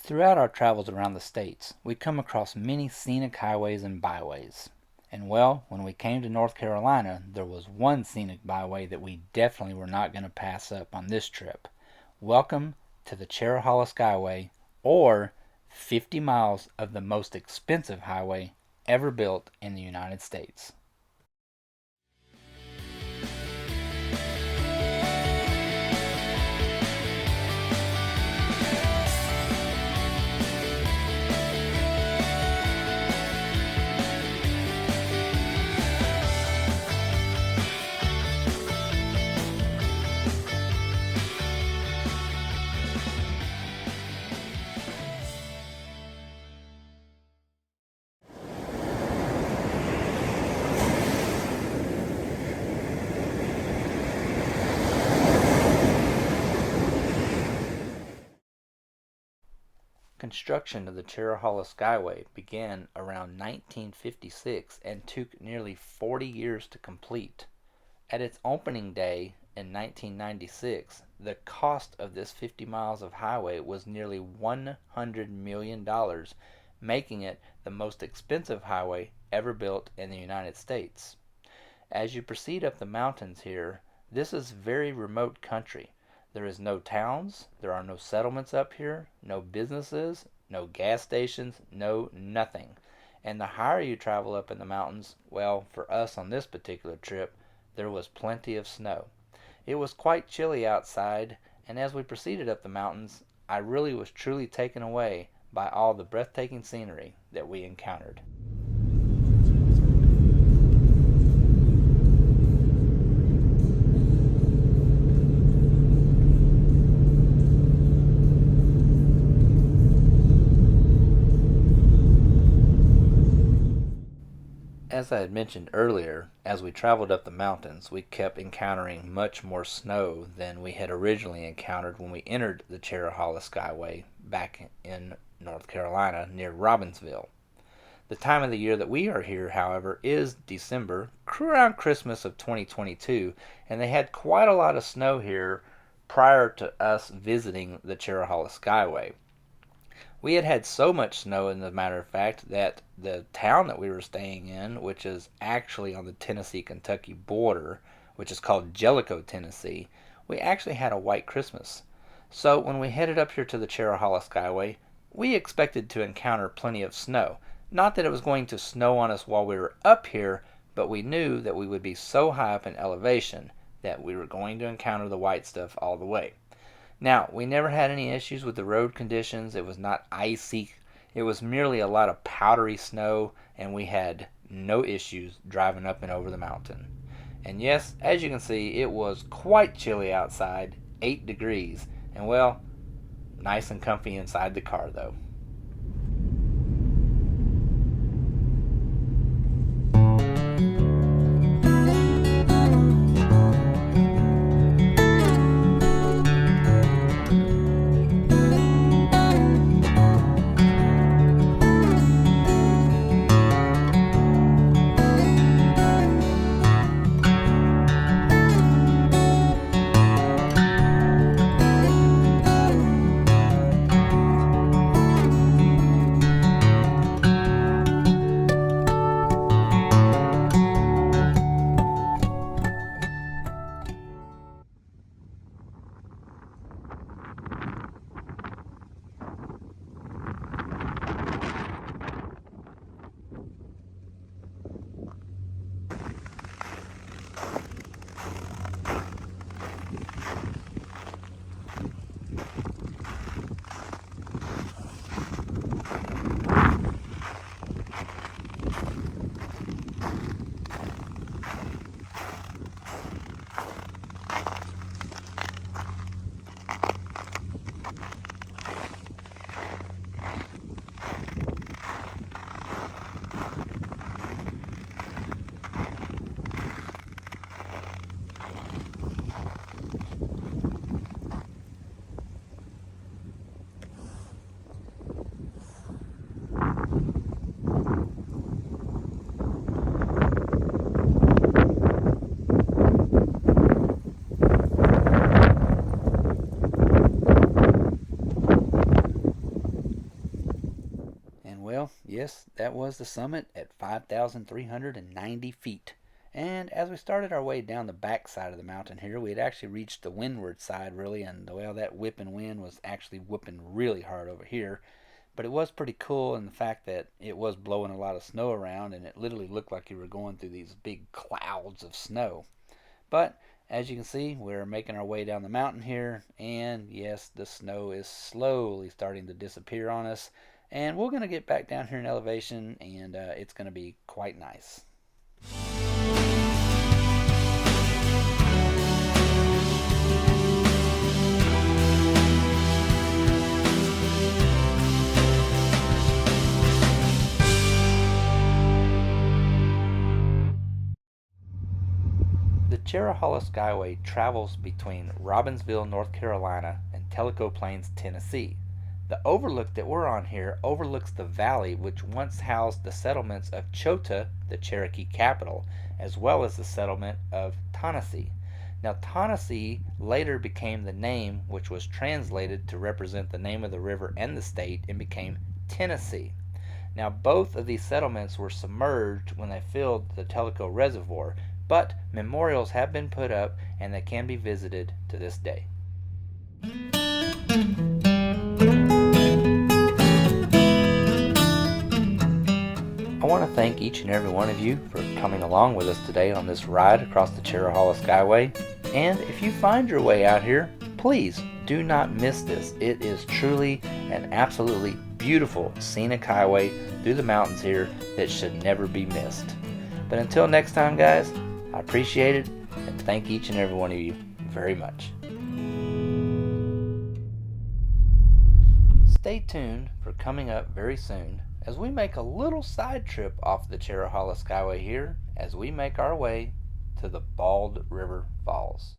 Throughout our travels around the states, we come across many scenic highways and byways. And well, when we came to North Carolina, there was one scenic byway that we definitely were not going to pass up on this trip. Welcome to the Cherohala Skyway, or 50 miles of the most expensive highway ever built in the United States. Construction of the Cherohala Skyway began around 1956 and took nearly 40 years to complete. At its opening day in 1996, the cost of this 50 miles of highway was nearly $100 million, making it the most expensive highway ever built in the United States. As you proceed up the mountains here, this is very remote country. There is no towns, there are no settlements up here, no businesses, no gas stations, no nothing. And the higher you travel up in the mountains, well, for us on this particular trip, there was plenty of snow. It was quite chilly outside, and as we proceeded up the mountains, I really was truly taken away by all the breathtaking scenery that we encountered. As I had mentioned earlier, as we traveled up the mountains, we kept encountering much more snow than we had originally encountered when we entered the Cherohala Skyway back in North Carolina near Robbinsville. The time of the year that we are here, however, is December, around Christmas of 2022, and they had quite a lot of snow here prior to us visiting the Cherohala Skyway. We had had so much snow, as a matter of fact, that the town that we were staying in, which is actually on the Tennessee-Kentucky border, which is called Tellico, Tennessee, we actually had a white Christmas. So when we headed up here to the Cherohala Skyway, we expected to encounter plenty of snow. Not that it was going to snow on us while we were up here, but we knew that we would be so high up in elevation that we were going to encounter the white stuff all the way. Now, we never had any issues with the road conditions. It was not icy. It was merely a lot of powdery snow, and we had no issues driving up and over the mountain. And yes, as you can see, it was quite chilly outside, 8 degrees, and well, nice and comfy inside the car though. Yes, that was the summit at 5,390 feet. And as we started our way down the back side of the mountain here, we had actually reached the windward side, really, and well, that whipping wind was actually whipping really hard over here. But it was pretty cool in the fact that it was blowing a lot of snow around, and it literally looked like you were going through these big clouds of snow. But as you can see, we're making our way down the mountain here, and yes, the snow is slowly starting to disappear on us. And we're going to get back down here in elevation, and it's going to be quite nice. The Cherohala Skyway travels between Robbinsville, North Carolina, and Tellico Plains, Tennessee. The overlook that we're on here overlooks the valley which once housed the settlements of Chota, the Cherokee capital, as well as the settlement of Tennessee. Now, Tennessee later became the name which was translated to represent the name of the river and the state and became Tennessee. Now, both of these settlements were submerged when they filled the Tellico Reservoir, but memorials have been put up and they can be visited to this day. I want to thank each and every one of you for coming along with us today on this ride across the Cherohala Skyway. And if you find your way out here, please do not miss this. It is truly an absolutely beautiful scenic highway through the mountains here that should never be missed. But until next time, guys, I appreciate it and thank each and every one of you very much. Stay tuned for coming up very soon as we make a little side trip off the Cherohala Skyway here as we make our way to the Bald River Falls.